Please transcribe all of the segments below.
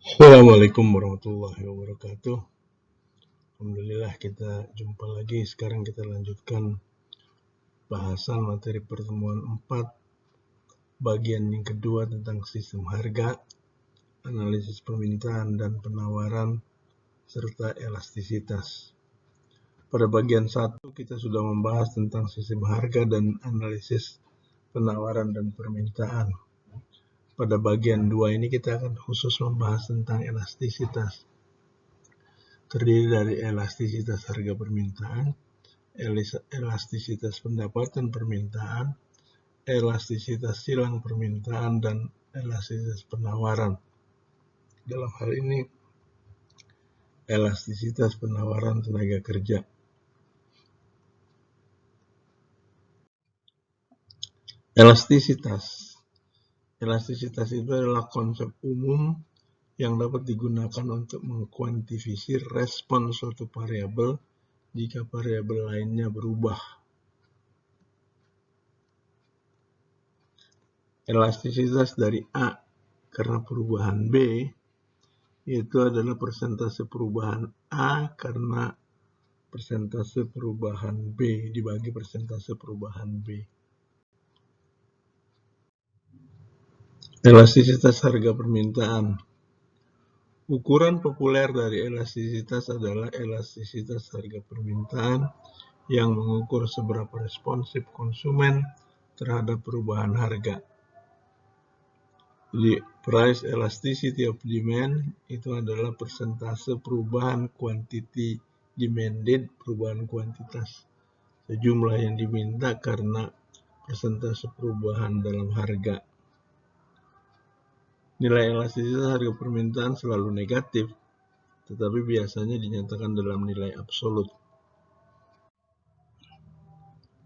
Assalamualaikum warahmatullahi wabarakatuh. Alhamdulillah kita jumpa lagi. Sekarang kita lanjutkan bahasan materi pertemuan 4, bagian yang kedua tentang sistem harga, analisis permintaan dan penawaran, serta elastisitas. Pada bagian 1 kita sudah membahas tentang sistem harga dan analisis penawaran dan permintaan. Pada bagian 2 ini kita akan khusus membahas tentang elastisitas. Terdiri dari elastisitas harga permintaan, elastisitas pendapatan permintaan, elastisitas silang permintaan, dan elastisitas penawaran. Dalam hal ini, elastisitas penawaran tenaga kerja. Elastisitas itu adalah konsep umum yang dapat digunakan untuk mengkuantifikasi respon suatu variabel jika variabel lainnya berubah. Elastisitas dari A karena perubahan B itu adalah persentase perubahan A karena persentase perubahan B dibagi persentase perubahan B. Elastisitas harga permintaan. Ukuran populer dari elastisitas adalah elastisitas harga permintaan yang mengukur seberapa responsif konsumen terhadap perubahan harga. Jadi, price elasticity of demand itu adalah persentase perubahan quantity demanded, perubahan kuantitas sejumlah yang diminta karena persentase perubahan dalam harga. Nilai elastisitas harga permintaan selalu negatif, tetapi biasanya dinyatakan dalam nilai absolut.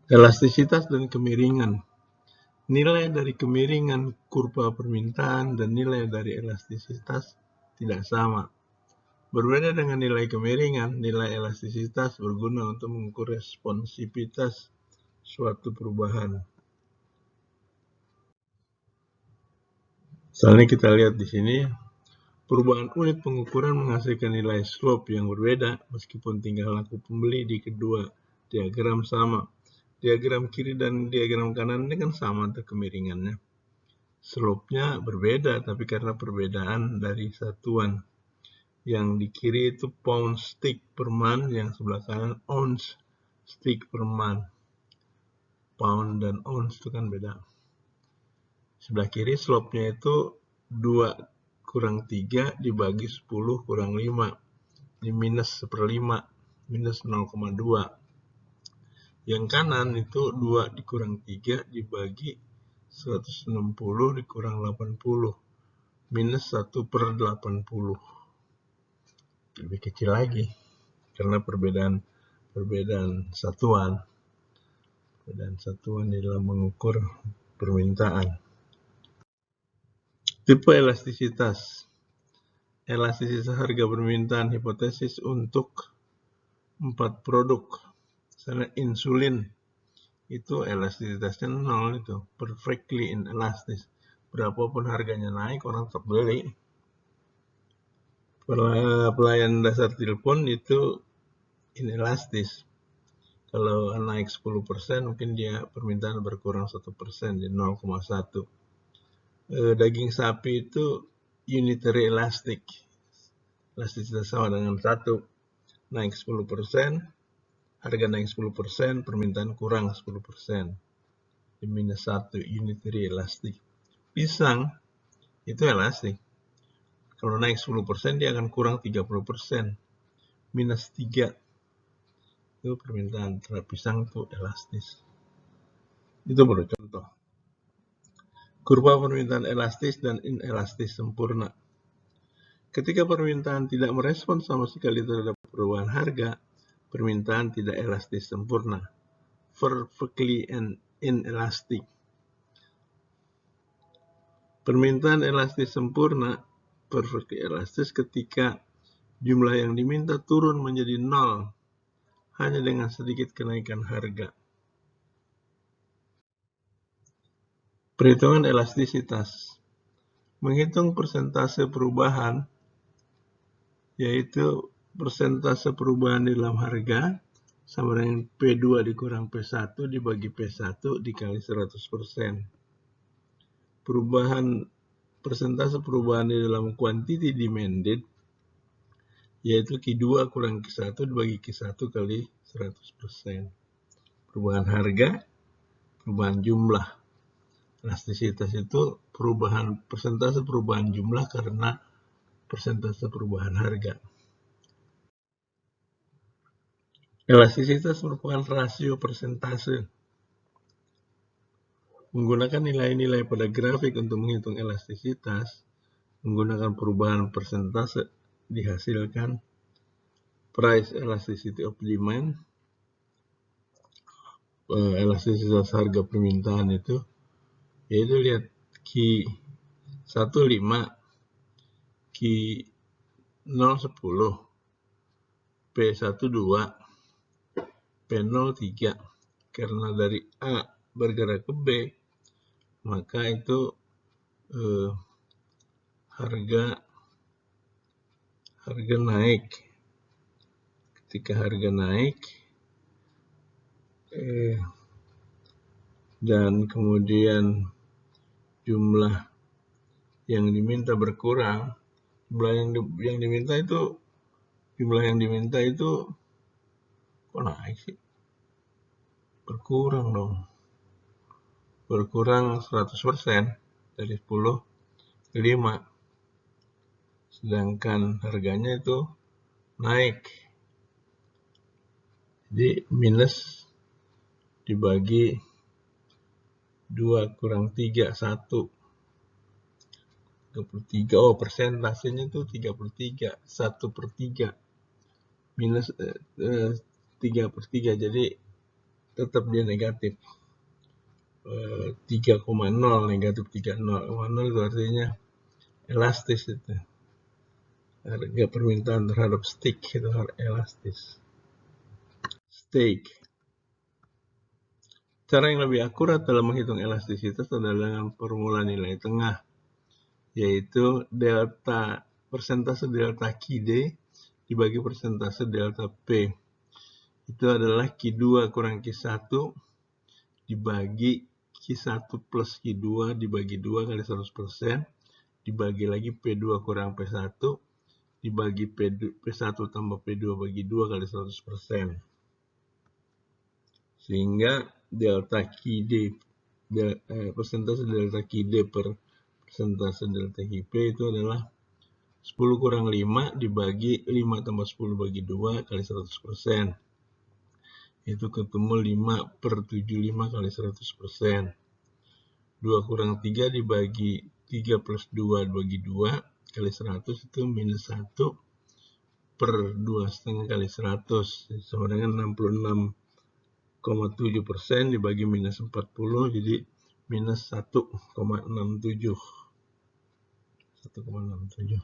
Elastisitas dan kemiringan. Nilai dari kemiringan kurva permintaan dan nilai dari elastisitas tidak sama. Berbeda dengan nilai kemiringan, nilai elastisitas berguna untuk mengukur responsivitas suatu perubahan. Misalnya kita lihat di sini, perubahan unit pengukuran menghasilkan nilai slope yang berbeda meskipun tingkah laku pembeli di kedua diagram sama. Diagram kiri dan diagram kanan ini kan sama untuk kemiringannya. Slope-nya berbeda, tapi karena perbedaan dari satuan. Yang di kiri itu pound stick per month, yang sebelah kanan ounce stick per month. Pound dan ounce itu kan beda. Sebelah kiri slope-nya itu 2 kurang 3 dibagi 10 kurang 5. Ini minus 1/5, minus 0,2. Yang kanan itu 2 dikurang 3 dibagi 160 dikurang 80. Minus 1/80. Lebih kecil lagi karena perbedaan satuan. Perbedaan satuan dalam mengukur permintaan. Tipe elastisitas. Elastisitas harga permintaan hipotesis untuk 4 produk. Misalnya insulin itu elastisitasnya 0 itu, perfectly inelastis. Berapapun harganya naik, orang tetap beli. Pelayan dasar telepon itu inelastis. Kalau naik 10%, mungkin dia permintaan berkurang 1%, jadi 0,1. Daging sapi itu unitary elastic. Elastisitas sama dengan 1. Naik 10%, harga naik 10%, permintaan kurang 10%. Di minus 1, unitary elastic. Pisang itu elastik. Kalau naik 10%, dia akan kurang 30%. Minus 3. Itu permintaan terhadap pisang itu elastis. Itu baru contoh. Kurva permintaan elastis dan inelastis sempurna. Ketika permintaan tidak merespon sama sekali terhadap perubahan harga, permintaan tidak elastis sempurna. Perfectly and inelastic. Permintaan elastis sempurna, perfectly elastis ketika jumlah yang diminta turun menjadi 0 hanya dengan sedikit kenaikan harga. Perhitungan elastisitas. Menghitung persentase perubahan yaitu persentase perubahan di dalam harga sama dengan P2 dikurang P1 dibagi P1 dikali 100%. Persentase perubahan di dalam quantity demanded yaitu Q2 kurang Q1 dibagi Q1 kali 100%. Perubahan harga, perubahan jumlah. Elastisitas itu persentase perubahan jumlah karena persentase perubahan harga. Elastisitas merupakan rasio persentase. Menggunakan nilai-nilai pada grafik untuk menghitung elastisitas, menggunakan perubahan persentase dihasilkan price elasticity of demand, elastisitas harga permintaan itu, yaitu lihat Q15, Q010, P12, P03. Karena dari A bergerak ke B, maka itu harga naik. Ketika harga naik dan kemudian jumlah yang diminta berkurang, jumlah yang diminta itu kok naik sih? Berkurang dong. Berkurang 100% dari 10 ke 5. Sedangkan harganya itu naik. Jadi minus dibagi 2 kurang 3, 1. 33. Oh, persentasenya itu 33. 1/3. Minus 3/3. Jadi tetap dia negatif. 3,0 negatif 3,0 itu artinya elastis itu. Harga permintaan terhadap stick itu elastis. Stake. Cara yang lebih akurat dalam menghitung elastisitas adalah dengan formula nilai tengah, yaitu persentase delta QD dibagi persentase delta P. Itu adalah Q2 kurang Q1 dibagi Q1 plus Q2 dibagi 2 kali 100%, dibagi lagi P2 kurang P1, dibagi P1 tambah P2 bagi 2 kali 100%. Sehingga delta QD, persentase delta QD per persentase delta QP itu adalah 10 kurang 5 dibagi 5 tambah 10 bagi 2 kali 100%. Itu ketemu 5/75 kali 100%. 2 kurang 3 dibagi 3 plus 2 bagi 2 kali 100 itu minus 1/2,5 kali 100 sama dengan 66,7% dibagi minus 40 jadi minus 1,67.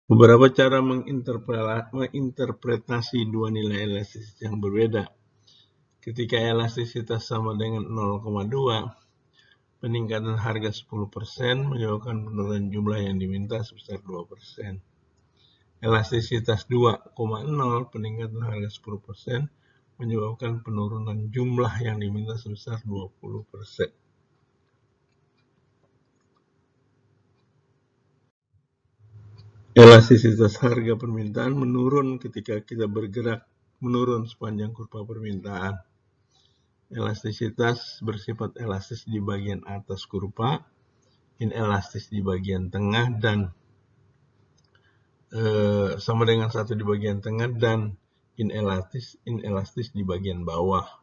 Beberapa cara menginterpretasi dua nilai elastisitas yang berbeda. Ketika elastisitas sama dengan 0,2, peningkatan harga 10% menyebabkan penurunan jumlah yang diminta sebesar 2%. Elastisitas 2,0, peningkatan harga 10% menyebabkan penurunan jumlah yang diminta sebesar 20%. Elastisitas harga permintaan menurun ketika kita bergerak menurun sepanjang kurva permintaan. Elastisitas bersifat elastis di bagian atas kurva, inelastis di bagian tengah, dan sama dengan 1 di bagian tengah, dan inelastis di bagian bawah.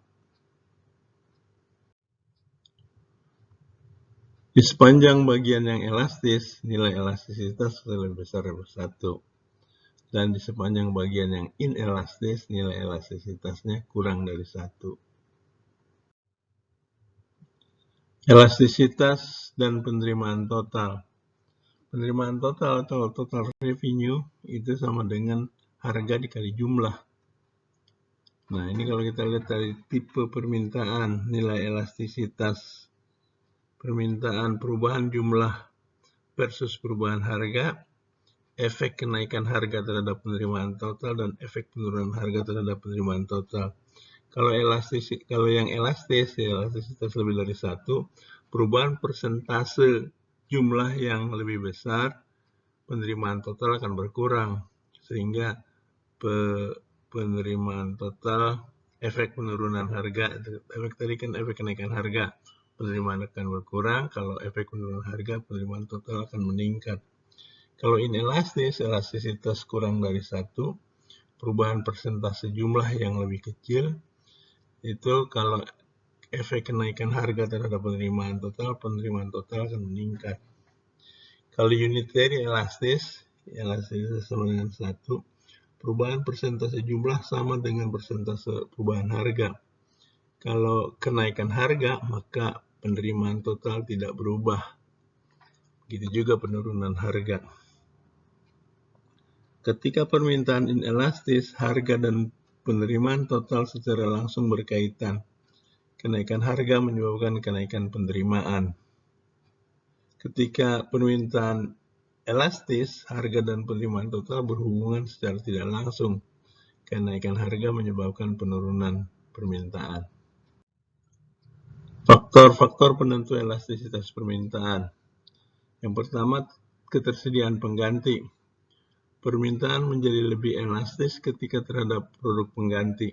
Di sepanjang bagian yang elastis, nilai elastisitas lebih besar dari 1. Dan di sepanjang bagian yang inelastis, nilai elastisitasnya kurang dari 1. Elastisitas dan penerimaan total. Penerimaan total atau total revenue itu sama dengan harga dikali jumlah. Nah, ini kalau kita lihat dari tipe permintaan, nilai elastisitas permintaan perubahan jumlah versus perubahan harga, efek kenaikan harga terhadap penerimaan total dan efek penurunan harga terhadap penerimaan total. Kalau yang elastisitas lebih dari 1, perubahan persentase jumlah yang lebih besar, penerimaan total akan berkurang, sehingga penerimaan total, efek penurunan harga, efek tadi kan efek kenaikan harga, penerimaan akan berkurang. Kalau efek penurunan harga, penerimaan total akan meningkat. Kalau inelastis, elastisitas kurang dari 1, perubahan persentase jumlah yang lebih kecil, itu kalau efek kenaikan harga terhadap penerimaan total akan meningkat. Kalau unitary elastis sama dengan 1, perubahan persentase jumlah sama dengan persentase perubahan harga. Kalau kenaikan harga, maka penerimaan total tidak berubah. Begitu juga penurunan harga. Ketika permintaan inelastis, harga dan penerimaan total secara langsung berkaitan. Kenaikan harga menyebabkan kenaikan penerimaan. Ketika permintaan elastis, harga dan penerimaan total berhubungan secara tidak langsung. Kenaikan harga menyebabkan penurunan permintaan. Faktor-faktor penentu elastisitas permintaan. Yang pertama, ketersediaan pengganti. Permintaan menjadi lebih elastis ketika terhadap produk pengganti.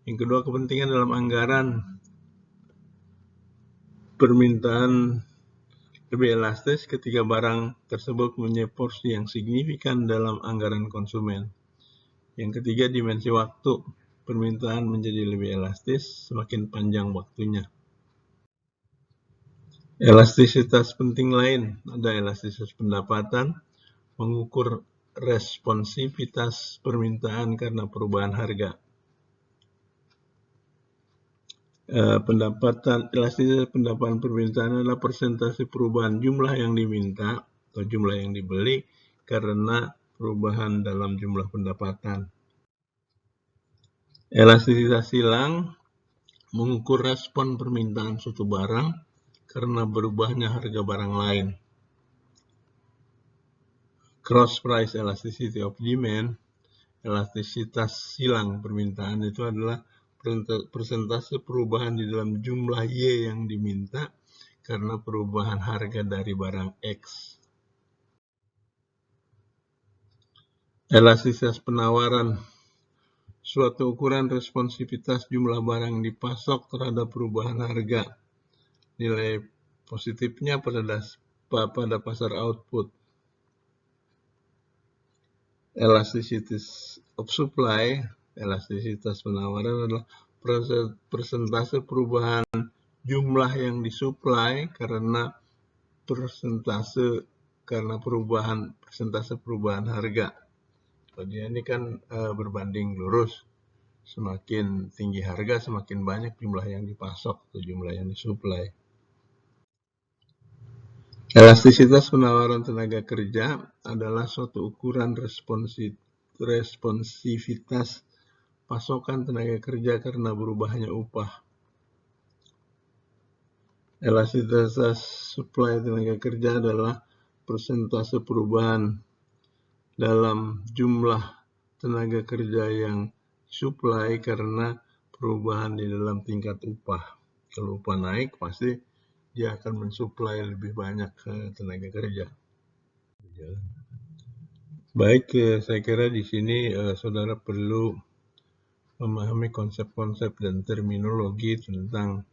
Yang kedua, kepentingan dalam anggaran. Permintaan lebih elastis ketika barang tersebut mempunyai porsi yang signifikan dalam anggaran konsumen. Yang ketiga, dimensi waktu. Permintaan menjadi lebih elastis semakin panjang waktunya. Elastisitas penting lain, ada elastisitas pendapatan, mengukur responsivitas permintaan karena perubahan harga. Elastisitas pendapatan permintaan adalah persentase perubahan jumlah yang diminta atau jumlah yang dibeli karena perubahan dalam jumlah pendapatan. Elastisitas silang mengukur respon permintaan suatu barang karena berubahnya harga barang lain. Cross price elasticity of demand, elastisitas silang permintaan itu adalah persentase perubahan di dalam jumlah Y yang diminta karena perubahan harga dari barang X. Elastisitas penawaran, suatu ukuran responsivitas jumlah barang dipasok terhadap perubahan harga. Nilai positifnya pada pasar output. Elasticities of supply, elastisitas penawaran adalah persentase perubahan jumlah yang disuplai karena persentase perubahan harga. Jadi ini kan berbanding lurus. Semakin tinggi harga, semakin banyak jumlah yang dipasok atau jumlah yang disuplai. Elastisitas penawaran tenaga kerja adalah suatu ukuran responsivitas pasokan tenaga kerja karena berubahnya upah. Elastisitas supply tenaga kerja adalah persentase perubahan dalam jumlah tenaga kerja yang supply karena perubahan di dalam tingkat upah. Kalau upah naik, pasti dia akan mensuplai lebih banyak tenaga kerja. Baik, saya kira di sini saudara perlu memahami konsep-konsep dan terminologi tentang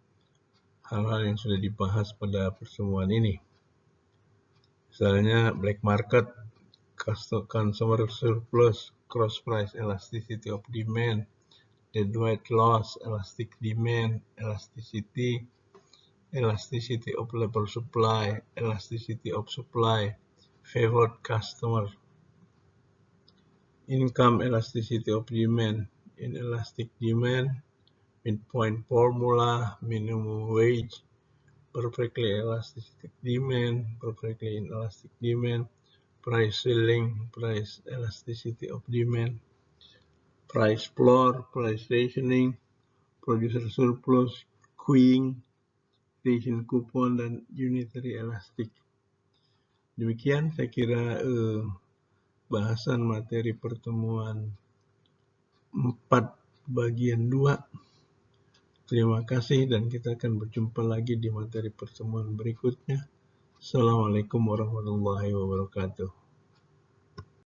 hal-hal yang sudah dibahas pada pertemuan ini. Misalnya black market, consumer surplus, cross price elasticity of demand, deadweight loss, elastic demand, elasticity of level supply, elasticity of supply, favored customer, income elasticity of demand. Inelastic demand, midpoint formula, minimum wage, perfectly elastic demand, perfectly inelastic demand, price ceiling, price elasticity of demand, price floor, price rationing, producer surplus, queuing, ration coupon, dan unitary elastic. Demikian saya kira bahasan materi pertemuan 4 bagian 2. Terima kasih dan kita akan berjumpa lagi di materi pertemuan berikutnya. Assalamualaikum warahmatullahi wabarakatuh.